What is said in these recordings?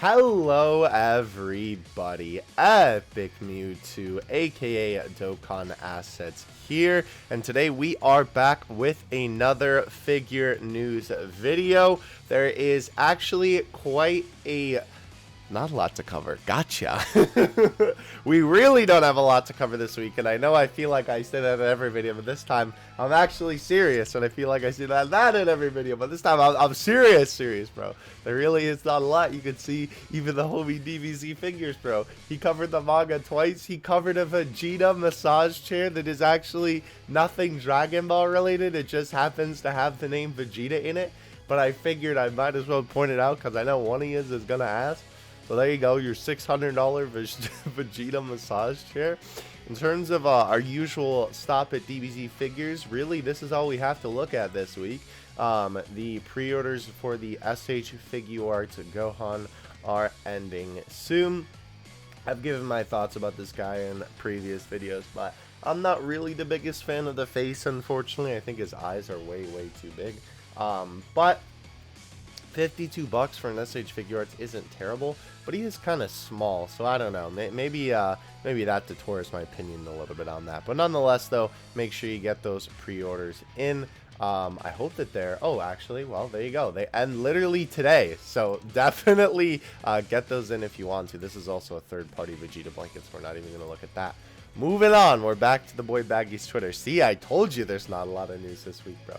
Hello everybody, Epic Mewtwo aka Dokkan Assets here, and today we are back with another figure news video. There is actually quite not a lot to cover. Gotcha. We really don't have a lot to cover this week, and I know I feel like I say that in every video, but this time I'm actually serious, and I feel like I say that in every video, but this time I'm serious, bro. There really is not a lot. You can see even the homie DBZ figures, bro. He covered the manga twice. He covered a Vegeta massage chair that is actually nothing Dragon Ball related. It just happens to have the name Vegeta in it, but I figured I might as well point it out because I know one of you is gonna ask. So there you go, your $600 Vegeta massage chair. In terms of our usual stop at DBZ figures, really this is all we have to look at this week. The pre-orders for the SH Figuarts Gohan are ending soon. I've given my thoughts about this guy in previous videos, but I'm not really the biggest fan of the face, unfortunately. I think his eyes are way too big. But $52 for an SH Figuarts isn't terrible, but he is kind of small, so I don't know. Maybe that deters my opinion a little bit on that. But nonetheless, though, make sure you get those pre-orders in. I hope that they're... Oh, actually, well, there you go. They end literally today, so definitely get those in if you want to. This is also a third-party Vegeta blanket, so we're not even going to look at that. Moving on, we're back to the boy Baggy's Twitter. See, I told you there's not a lot of news this week, bro.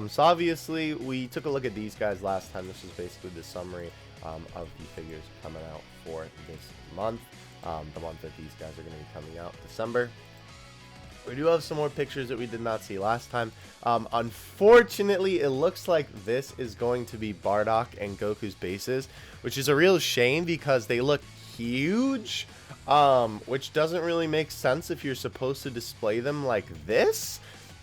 So obviously we took a look at these guys last time. This was basically the summary of the figures coming out for this month, the month that these guys are going to be coming out, December. We do have some more pictures that we did not see last time. Unfortunately, it looks like this is going to be Bardock and Goku's bases, which is a real shame because they look huge, which doesn't really make sense if you're supposed to display them like this.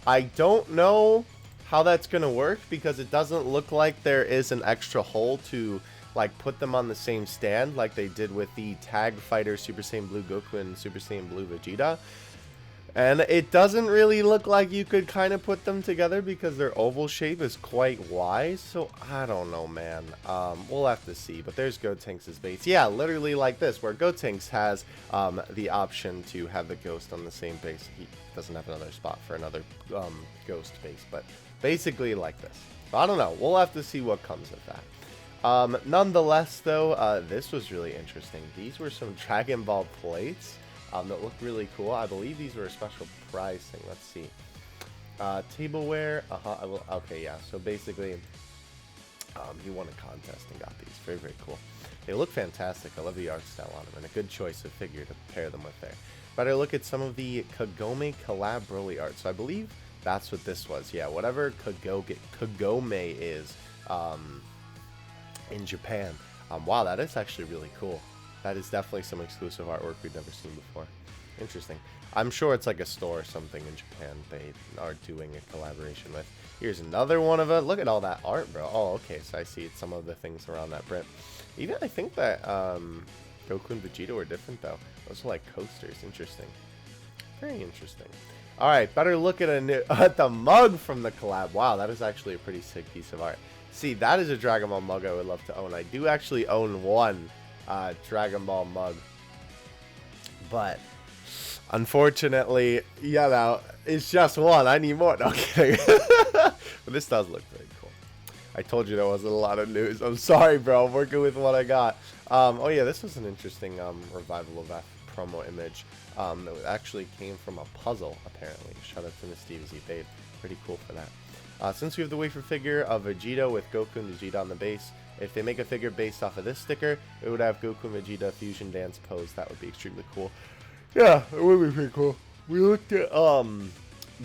I don't know how that's gonna work because it doesn't look like there is an extra hole to like put them on the same stand like they did with the Tag Fighter Super Saiyan Blue Goku and Super Saiyan Blue Vegeta. And it doesn't really look like you could kind of put them together because their oval shape is quite wide. So I don't know, man. We'll have to see. But there's Gotenks' base. Yeah, literally like this, where Gotenks has the option to have the Ghost on the same base. He doesn't have another spot for another Ghost base, but basically like this. So I don't know. We'll have to see what comes of that. Nonetheless, though, this was really interesting. These were some Dragon Ball plates. That look really cool. I believe these were a special pricing. Let's see. Tableware. I will. Okay, yeah. So basically, he won a contest and got these. Very cool. They look fantastic. I love the art style on them, and a good choice of figure to pair them with there. Better look at some of the Kagome Collab Broly art. So I believe that's what this was. Yeah, whatever Kagome is in Japan. Wow, that is actually really cool. That is definitely some exclusive artwork we've never seen before. Interesting. I'm sure it's like a store or something in Japan they are doing a collaboration with. Here's another one of it. Look at all that art, bro. Oh, okay. So I see some of the things around that print. Even I think that Goku and Vegeta were different, though. Those are like coasters. Interesting. Very interesting. All right. Better look at at the mug from the collab. Wow, that is actually a pretty sick piece of art. See, that is a Dragon Ball mug I would love to own. I do actually own one Dragon Ball mug, but unfortunately, yeah, now it's just one. I need more. No kidding. But this does look very cool. I told you there wasn't a lot of news. I'm sorry, bro. I'm working with what I got. Oh yeah, this was an interesting Revival of F promo image that actually came from a puzzle. Apparently, shout out to Miss DBZ Babe. Pretty cool for that. Since we have the Wafer figure of Vegeta with Goku and Vegeta on the base, if they make a figure based off of this sticker, it would have Goku and Vegeta fusion dance pose. That would be extremely cool. Yeah, it would be pretty cool. We looked at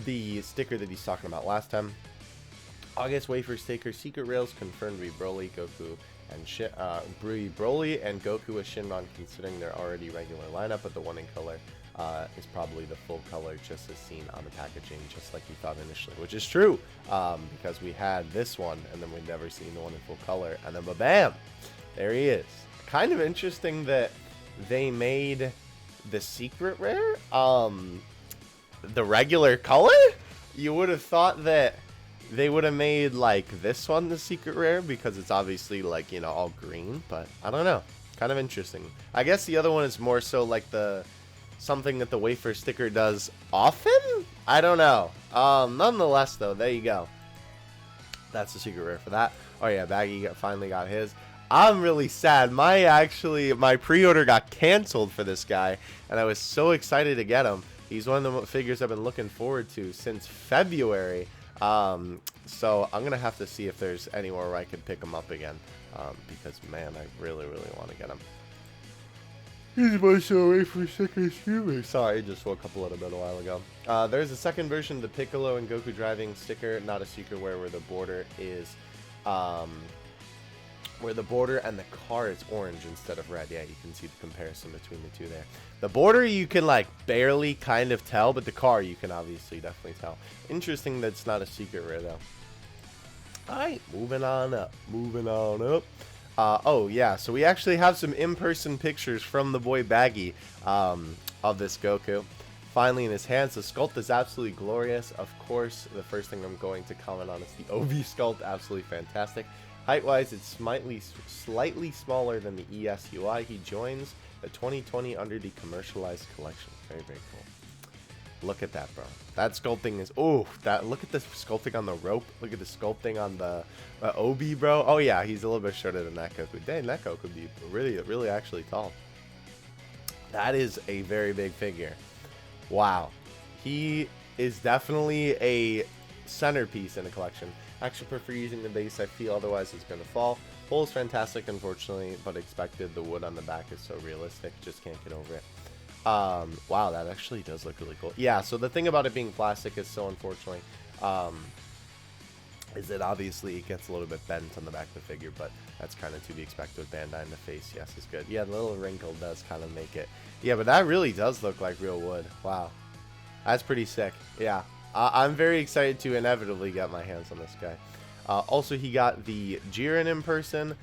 the sticker that he's talking about last time. August Wafer sticker, Secret Rails confirmed to be Broly, Goku, and Broly and Goku with Shinron, considering their already regular lineup, but the one in color is probably the full color just as seen on the packaging, just like you thought initially, which is true, because we had this one and then we'd never seen the one in full color, and then bam, there he is. Kind of interesting that they made the secret rare the regular color. You would have thought that they would have made like this one the secret rare because it's obviously like, you know, all green, but I don't know. Kind of interesting. I guess the other one is more so like the something that the Wafer sticker does often? I don't know. Nonetheless though, there you go. That's the secret rare for that. Oh yeah, Baggy finally got his. I'm really sad. My pre-order got canceled for this guy, and I was so excited to get him. He's one of the figures I've been looking forward to since February. So I'm gonna have to see if there's anywhere where I could pick him up again, because man, I really want to get him. He's my so away for second streamer. Sorry, I just woke up a little bit a while ago. There's a second version of the Piccolo and Goku driving sticker, not a secret where the border is, where the border and the car is orange instead of red. Yeah, you can see the comparison between the two there. The border you can like barely kind of tell, but the car you can obviously definitely tell. Interesting that it's not a secret rare though. Alright, moving on up. Oh yeah, so we actually have some in-person pictures from the boy Baggy of this Goku. Finally in his hands. The sculpt is absolutely glorious. Of course, the first thing I'm going to comment on is the OV sculpt. Absolutely fantastic. Height-wise, it's slightly smaller than the ES UI. He joins the 2020 under the commercialized collection. Very cool. Look at that, bro. That sculpting is... Oh, look at the sculpting on the rope. Look at the sculpting on the OB, bro. Oh, yeah, he's a little bit shorter than that Goku. Dang, that Goku could be really actually tall. That is a very big figure. Wow. He is definitely a centerpiece in a collection. Actually prefer using the base. I feel otherwise it's going to fall. Pull is fantastic, unfortunately, but expected. The wood on the back is so realistic. Just can't get over it. Wow, that actually does look really cool. Yeah, so the thing about it being plastic is so unfortunately, is that obviously it gets a little bit bent on the back of the figure, but that's kind of to be expected with Bandai in the face. Yes, it's good. Yeah, the little wrinkle does kind of make it. Yeah, but that really does look like real wood. Wow. That's pretty sick. Yeah. I'm very excited to inevitably get my hands on this guy. Also, he got the Jiren in person,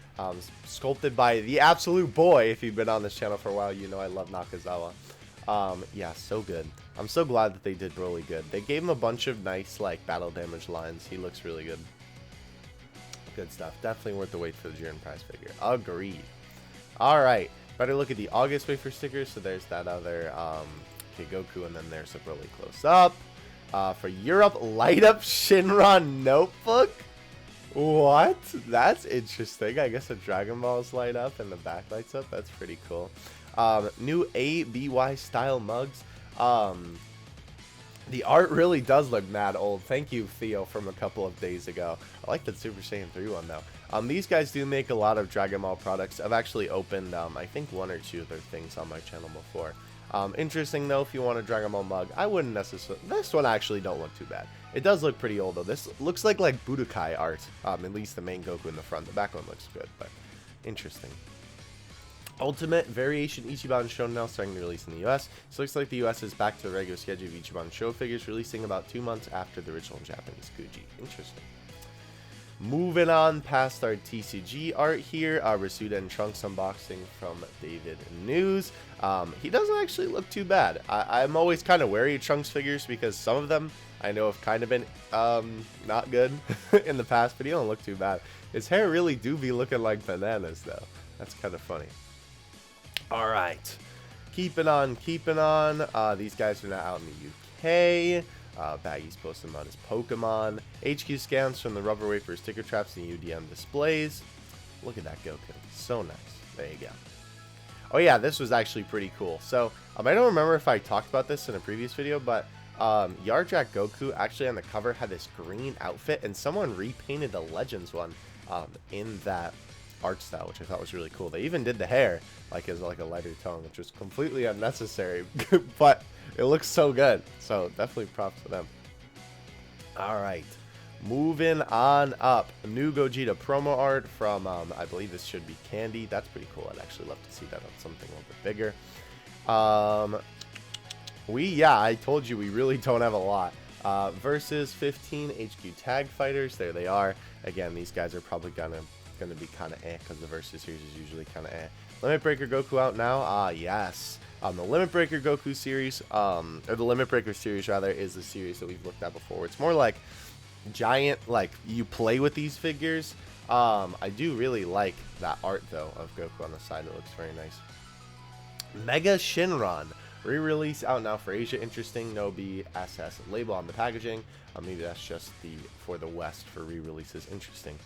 sculpted by the absolute boy. If you've been on this channel for a while, you know I love Nakazawa. Yeah, so good. I'm so glad that they did really good. They gave him a bunch of nice, like, battle damage lines. He looks really good. Good stuff. Definitely worth the wait for the Jiren prize figure. Agreed. Alright, better look at the August Wafer stickers. So there's that other Goku, and then there's a really close up. For Europe, light up Shinron notebook. What? That's interesting. I guess the Dragon Balls light up and the back lights up. That's pretty cool. New ABY style mugs. The art really does look mad old. Thank you, Theo, from a couple of days ago. I like that Super Saiyan 3 one, though. These guys do make a lot of Dragon Ball products. I've actually opened, I think, one or two of their things on my channel before. Interesting, though, if you want a Dragon Ball mug. I wouldn't necessarily... This one actually don't look too bad. It does look pretty old, though. This looks like Budokai art. At least the main Goku in the front. The back one looks good, but interesting. Ultimate Variation Ichiban shown now, starting to release in the US. So looks like the US is back to the regular schedule of Ichiban show figures, releasing about 2 months after the original Japanese Kuji. Interesting. Moving on past our TCG art here, Rasuda and Trunks unboxing from David News. He doesn't actually look too bad. I'm always kind of wary of Trunks figures because some of them I know have kind of been not good in the past, but he don't look too bad. His hair really do be looking like bananas though. That's kind of funny. All right, keeping on. These guys are now out in the UK. Baggy's posting about his Pokemon. HQ scans from the Rubber Wafer sticker traps and UDM displays. Look at that Goku. So nice. There you go. Oh yeah, this was actually pretty cool. So, I don't remember if I talked about this in a previous video, but Yardjack Goku actually on the cover had this green outfit, and someone repainted the Legends one in that art style, which I thought was really cool. They even did the hair as like a lighter tone, which was completely unnecessary, but it looks so good. So definitely props to them. All right, moving on up. New Gogeta promo art from I believe this should be Candy. That's pretty cool. I'd actually love to see that on something a little bit bigger. I told you we really don't have a lot. Versus 15 HQ tag fighters. There they are. Again, these guys are probably gonna be kind of because the Versus series is usually kind of Limit Breaker Goku out now. Yes. The Limit Breaker Goku series, or the Limit Breaker series rather, is the series that we've looked at before. It's more like giant, like, you play with these figures. I do really like that art, though, of Goku on the side. It looks very nice. Mega Shinron. Re-release out now for Asia. Interesting. No BSS label on the packaging. Maybe that's just for the West for re-releases. Interesting.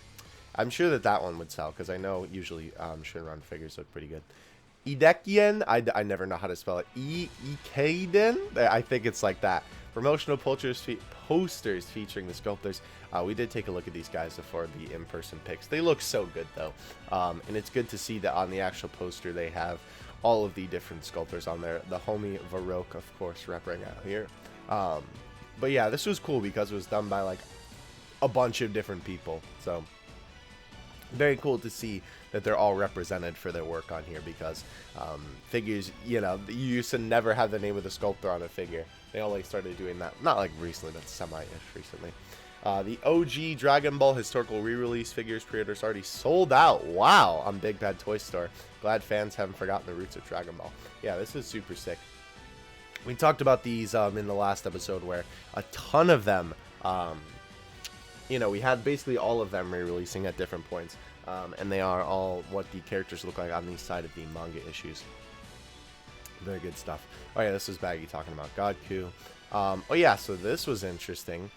I'm sure that one would sell, because I know usually Shinron figures look pretty good. Idekien. I never know how to spell it. Ikeiden? I think it's like that. Promotional posters featuring the sculptors. We did take a look at these guys before the in-person pics. They look so good, though. And it's good to see that on the actual poster they have all of the different sculptors on there. The homie Varroque, of course, repping out here. But yeah, this was cool because it was done by like a bunch of different people. So very cool to see that they're all represented for their work on here, because figures, you know, you used to never have the name of the sculptor on a figure. They only started doing that, not like recently, but semi-ish recently. The OG Dragon Ball historical re-release figures pre-orders already sold out. Wow, on Big Bad Toy Store. Glad fans haven't forgotten the roots of Dragon Ball. Yeah, this is super sick. We talked about these in the last episode, where a ton of them, you know, we had basically all of them re-releasing at different points. And they are all what the characters look like on the side of the manga issues. Very good stuff. Oh yeah, this is Baggy talking about Godku. Oh yeah, so this was interesting.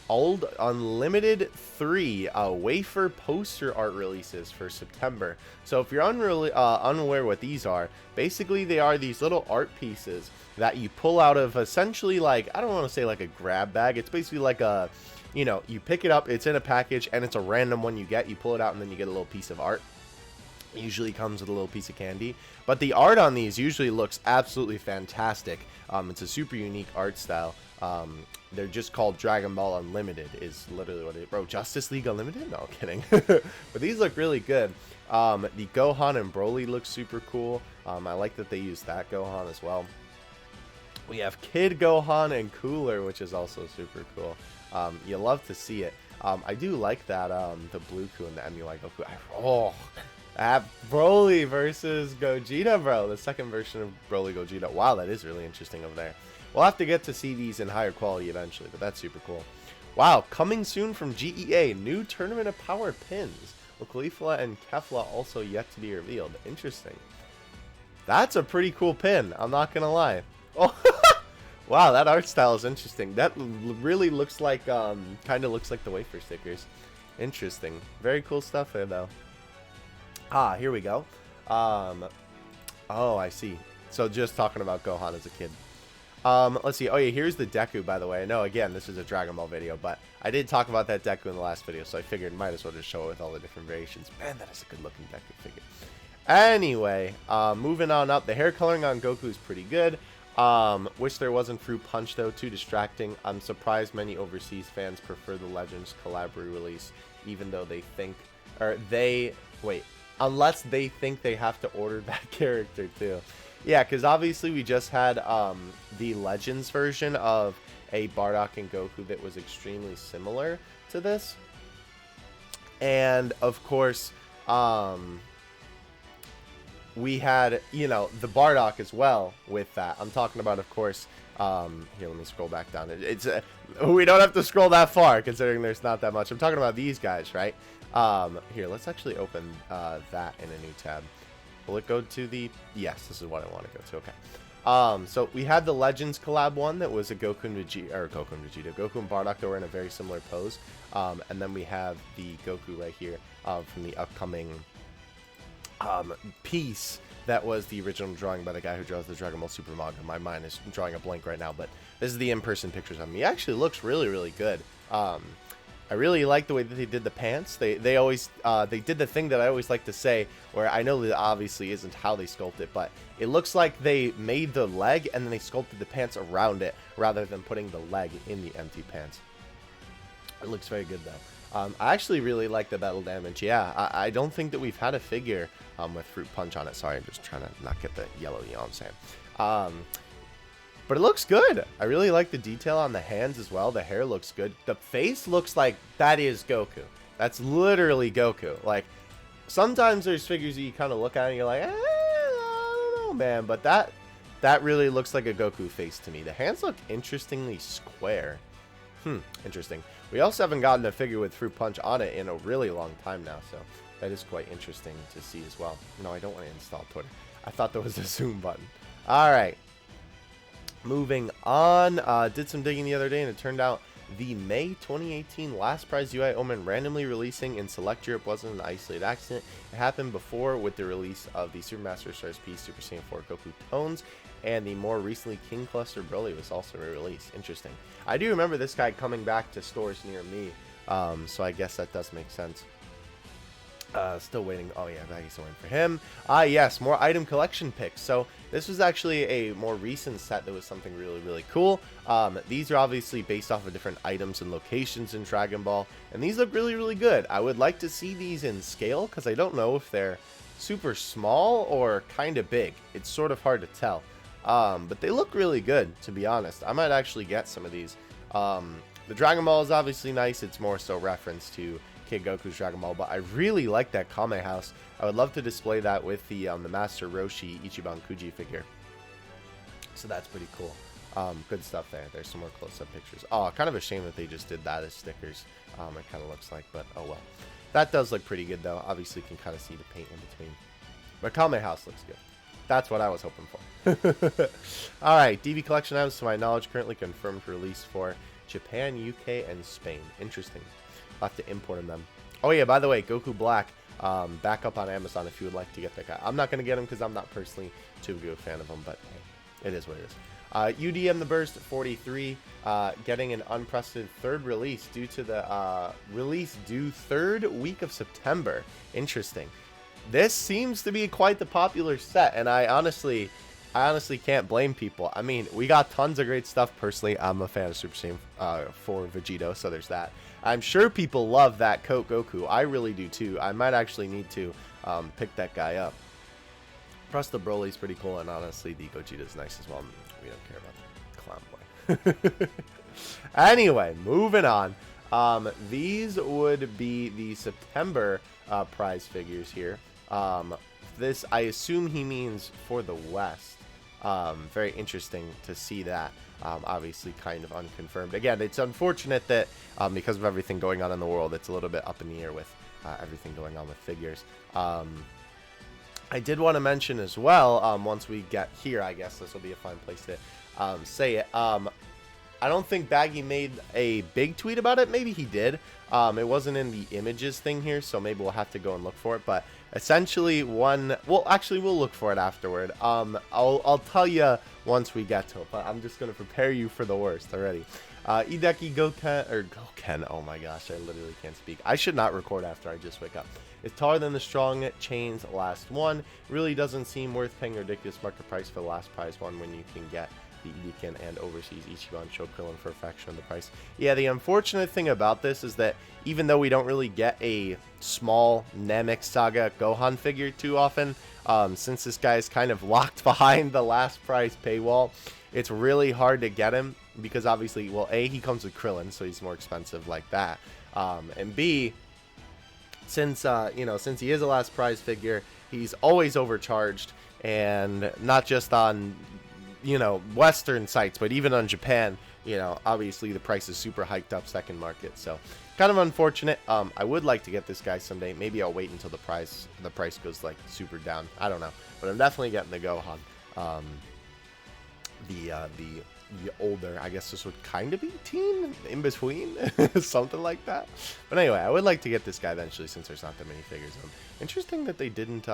Old Unlimited 3 Wafer poster art releases for September. So if you're unaware what these are, basically they are these little art pieces that you pull out of essentially, like, I don't want to say like a grab bag. It's basically like a, you know, you pick it up, it's in a package, and it's a random one you get. You pull it out, and then you get a little piece of art. It usually comes with a little piece of candy. But the art on these usually looks absolutely fantastic. It's a super unique art style. They're just called Dragon Ball Unlimited is literally what it is. Bro, Justice League Unlimited? No, kidding. But these look really good. The Gohan and Broly look super cool. I like that they use that Gohan as well. We have Kid Gohan and Cooler, which is also super cool. You love to see it. I do like that, the Blue Ku and the MUI Goku. Broly versus Gogeta, bro. The second version of Broly Gogeta. Wow, that is really interesting over there. We'll have to get to see these in higher quality eventually, but that's super cool. Wow, coming soon from GEA, new Tournament of Power pins. With Caulifla and Kefla also yet to be revealed. Interesting. That's a pretty cool pin, I'm not gonna lie. Oh, wow, that art style is interesting. That really looks like, kind of looks like the Wafer stickers. Interesting. Very cool stuff there, though. Ah, here we go. Oh, I see. So just talking about Gohan as a kid. Let's see. Oh yeah, here's the Deku, by the way. I know, again, this is a Dragon Ball video, but I did talk about that Deku in the last video, so I figured might as well just show it with all the different variations. Man, that is a good looking Deku figure. Anyway, moving on up. The hair coloring on Goku is pretty good. Wish there wasn't Fruit Punch, though. Too distracting. I'm surprised many overseas fans prefer the Legends collab release, even though they think, unless they think they have to order that character too. Yeah, because obviously we just had the Legends version of a Bardock and Goku that was extremely similar to this. And, of course, we had, you know, the Bardock as well with that. I'm talking about, of course, here, let me scroll back down. We don't have to scroll that far, considering there's not that much. I'm talking about these guys, right? Here, let's actually open that in a new tab. Will it go to the... Yes, this is what I want to go to. Okay. So we had the Legends collab one that was a Goku and Vegeta, Goku and Bardock that were in a very similar pose. And then we have the Goku right here from the upcoming piece that was the original drawing by the guy who draws the Dragon Ball Super manga. My mind is drawing a blank right now, but this is the in-person pictures of him. He actually looks really, really good. I really like the way that they did the pants. They always they did the thing that I always like to say, where I know that obviously isn't how they sculpt it, but it looks like they made the leg and then they sculpted the pants around it rather than putting the leg in the empty pants. It looks very good though. I actually really like the battle damage. Yeah, I don't think that we've had a figure with Fruit Punch on it. Sorry, I'm just trying to not get the yellow, you know what I'm saying. But it looks good. I really like the detail on the hands as well. The hair looks good. The face looks like that is Goku. That's literally Goku. Like, sometimes there's figures that you kind of look at and you're like, I don't know, man. But that really looks like a Goku face to me. The hands look interestingly square. Interesting. We also haven't gotten a figure with Fruit Punch on it in a really long time now, so that is quite interesting to see as well. No, I don't want to install Twitter. I thought there was a zoom button. All right. Moving on. Did some digging the other day, and it turned out the May 2018 last prize UI Omen randomly releasing in Select Europe wasn't an isolated accident. It happened before with the release of the Super Master Stars P Super Saiyan 4 Goku Tones, and the more recently King Cluster Broly was also re-released. Interesting. I do remember this guy coming back to stores near me, so I guess that does make sense. Still waiting. Oh yeah, Baggy's waiting for him. Yes, more item collection picks. So this was actually a more recent set that was something really cool. These are obviously based off of different items and locations in Dragon Ball, and these look really good. I would like to see these in scale because I don't know if they're super small or kind of big. It's sort of hard to tell, but they look really good, to be honest. I might actually get some of these. The Dragon Ball is obviously nice. It's more so reference to Kid Goku's Dragon Ball, but I really like that Kame House. I would love to display that with the Master Roshi Ichiban Kuji figure. So that's pretty cool. Good stuff there. There's some more close-up pictures. Oh, kind of a shame that they just did that as stickers. It kind of looks like, but oh well. That does look pretty good though. Obviously, you can kind of see the paint in between. But Kame House looks good. That's what I was hoping for. All right, DV collection items, to my knowledge, currently confirmed for release for Japan, UK, and Spain. Interesting. I'll have to import them. Oh yeah, by the way, Goku Black, back up on Amazon if you would like to get that guy. I'm not going to get him because I'm not personally too good a fan of him, but hey, it is what it is. UDM the Burst 43, getting an unprecedented third release due to the release due third week of September. Interesting. This seems to be quite the popular set, and I honestly can't blame people. I mean, we got tons of great stuff. Personally, I'm a fan of Super Saiyan 4 Vegito, so there's that. I'm sure people love that Coat Goku. I really do too. I might actually need to pick that guy up. Plus the Broly's pretty cool, and honestly, the Gogeta's nice as well. We don't care about the Clown Boy. Anyway, moving on. These would be the September prize figures here. This, I assume he means for the West. Very interesting to see that. Obviously kind of unconfirmed. Again, it's unfortunate that because of everything going on in the world, it's a little bit up in the air with everything going on with figures. I did want to mention as well, once we get here, I guess this will be a fine place to say it. I don't think Baggy made a big tweet about it. Maybe he did. It wasn't in the images thing here, so maybe we'll have to go and look for it. But essentially well, actually, we'll look for it afterward. I'll tell you once we get to it, but I'm just going to prepare you for the worst already. Hideki Goken, oh my gosh, I literally can't speak. I should not record after I just wake up. It's taller than the Strong Chain's last one. Really doesn't seem worth paying a ridiculous market price for the last prize one when you can get the Dokkan and overseas Ichiban Chokrillin for a fraction of the price. Yeah, the unfortunate thing about this is that even though we don't really get a small Namek Saga Gohan figure too often, since this guy is kind of locked behind the last prize paywall, it's really hard to get him because obviously, well, A, he comes with Krillin, so he's more expensive like that, and B, since since he is a last prize figure, he's always overcharged, and not just on Western sites, but even on Japan, obviously the price is super hiked up second market, so kind of unfortunate. I would like to get this guy someday. Maybe I'll wait until the price goes like super down. I don't know, but I'm definitely getting the Gohan. The older, I guess this would kind of be teen in between, something like that. But anyway, I would like to get this guy eventually since there's not that many figures of him. Interesting that they didn't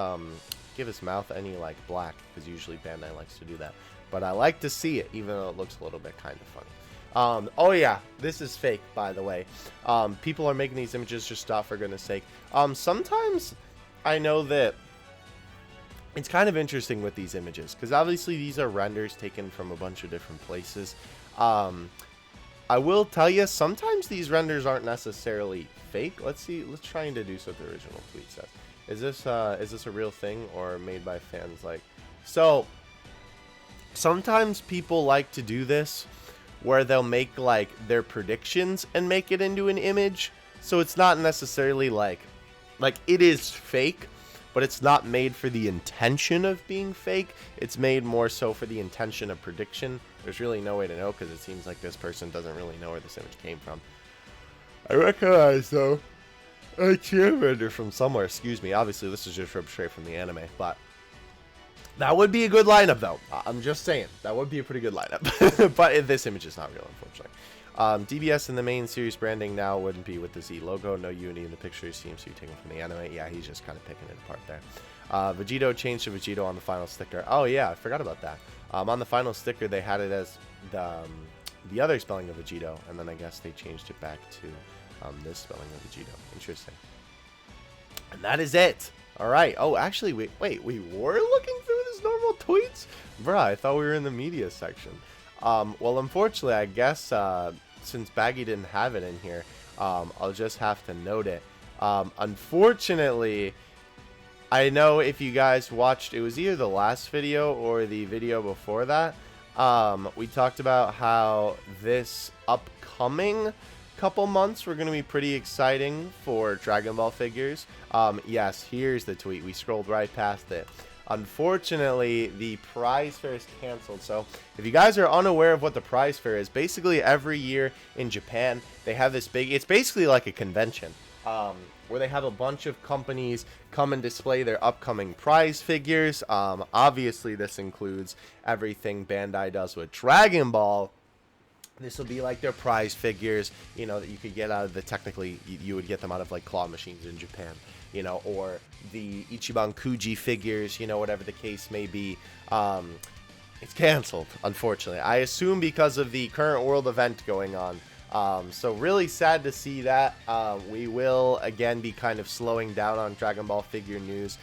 give his mouth any like black, because usually Bandai likes to do that. But I like to see it, even though it looks a little bit kind of funny. Oh yeah, this is fake, by the way. People are making these images just for goodness sake. Sometimes I know that it's kind of interesting with these images, because obviously these are renders taken from a bunch of different places. I will tell you, sometimes these renders aren't necessarily fake. Let's try and deduce what the original tweet says. Is this a real thing or made by fans? So sometimes people like to do this where they'll make like their predictions and make it into an image. So it's not necessarily like it is fake, but it's not made for the intention of being fake. It's made more so for the intention of prediction. There's really no way to know because it seems like this person doesn't really know where this image came from. I recognize, though, a cheerleader from somewhere. Excuse me. Obviously, this is just ripped straight from the anime, but that would be a good lineup, though. I'm just saying. That would be a pretty good lineup. But this image is not real, unfortunately. DBS in the main series branding now wouldn't be with the Z logo. No unity in the picture. Seems to be taken from the anime. Yeah, he's just kind of picking it apart there. Vegito changed to Vegito on the final sticker. Oh, yeah, I forgot about that. On the final sticker, they had it as the other spelling of Vegito, and then I guess they changed it back to this spelling of Vegito. Interesting. And that is it. All right. Oh, actually, wait, we were looking through this normal tweets? Bruh, I thought we were in the media section. Well, unfortunately, I guess since Baggy didn't have it in here, I'll just have to note it. Unfortunately, I know if you guys watched, it was either the last video or the video before that, we talked about how this upcoming couple months were going to be pretty exciting for Dragon Ball figures. Yes, here's the tweet. We scrolled right past it. Unfortunately, the prize fair is canceled. So if you guys are unaware of what the prize fair is, basically every year in Japan, they have this big, it's basically like a convention, where they have a bunch of companies come and display their upcoming prize figures. Obviously, this includes everything Bandai does with Dragon Ball. This will be like their prize figures, you know, that you could get out of the, technically, you would get them out of like claw machines in Japan, you know, or the Ichiban Kuji figures, you know, whatever the case may be. It's canceled, unfortunately. I assume because of the current world event going on. So really sad to see that. We will, again, be kind of slowing down on Dragon Ball figure news.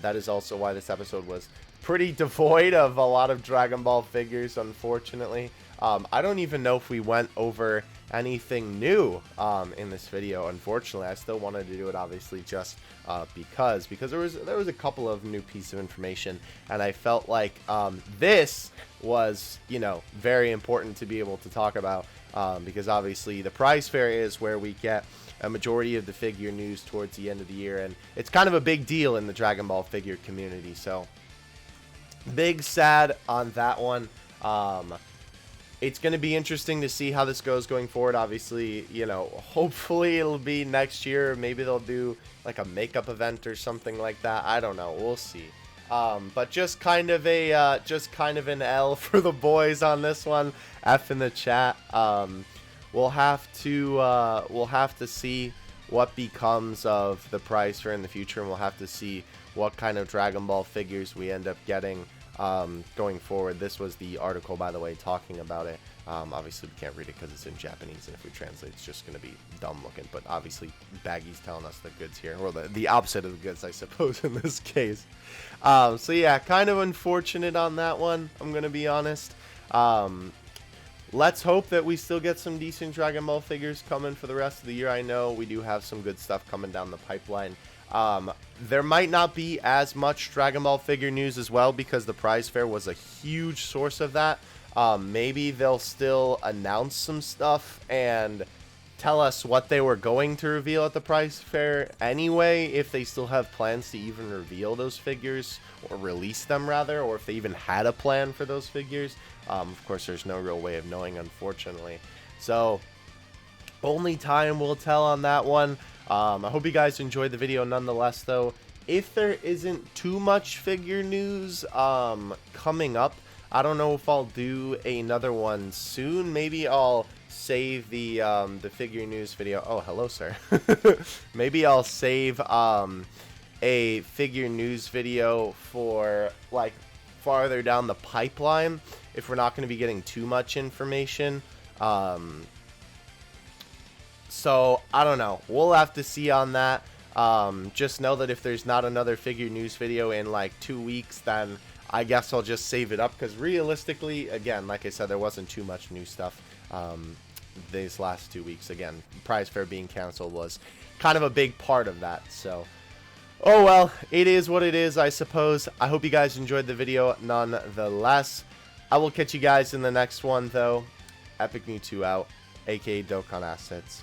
That is also why this episode was pretty devoid of a lot of Dragon Ball figures, unfortunately. I don't even know if we went over anything new in this video, unfortunately. I still wanted to do it, obviously, just because there was a couple of new pieces of information, and I felt like this was, you know, very important to be able to talk about, because obviously the prize fair is where we get a majority of the figure news towards the end of the year, and it's kind of a big deal in the Dragon Ball figure community. So big sad on that one. It's going to be interesting to see how this goes going forward. Obviously, you know, hopefully it'll be next year. Maybe they'll do like a makeup event or something like that. I don't know. We'll see. But just kind of an L for the boys on this one. F in the chat. We'll have to see what becomes of the prize fair in the future, and we'll have to see what kind of Dragon Ball figures we end up getting going forward. This was the article, by the way, talking about it. Obviously we can't read it because it's in Japanese, and if we translate, it's just going to be dumb looking, but obviously Baggy's telling us the goods here, or the opposite of the goods, I suppose, in this case. So yeah, kind of unfortunate on that one, I'm going to be honest. Let's hope that we still get some decent Dragon Ball figures coming for the rest of the year. I know we do have some good stuff coming down the pipeline. There might not be as much Dragon Ball figure news as well, because the prize fair was a huge source of that. Maybe they'll still announce some stuff and tell us what they were going to reveal at the prize fair anyway, if they still have plans to even reveal those figures, or release them rather, or if they even had a plan for those figures. Of course, there's no real way of knowing, unfortunately. So only time will tell on that one. I hope you guys enjoyed the video nonetheless, though. If there isn't too much figure news coming up, I don't know if I'll do another one soon. Maybe I'll save the figure news video. Oh, hello, sir. Maybe I'll save a figure news video for like farther down the pipeline, if we're not going to be getting too much information. So I don't know, we'll have to see on that. Just know that if there's not another figure news video in like 2 weeks, then I guess I'll just save it up, because realistically, again, like I said, there wasn't too much new stuff these last 2 weeks. Again, prize fair being canceled was kind of a big part of that. So oh well, it is what it is, I suppose. I hope you guys enjoyed the video nonetheless. I will catch you guys in the next one, though. Epic Mewtwo out, aka Dokkan Assets.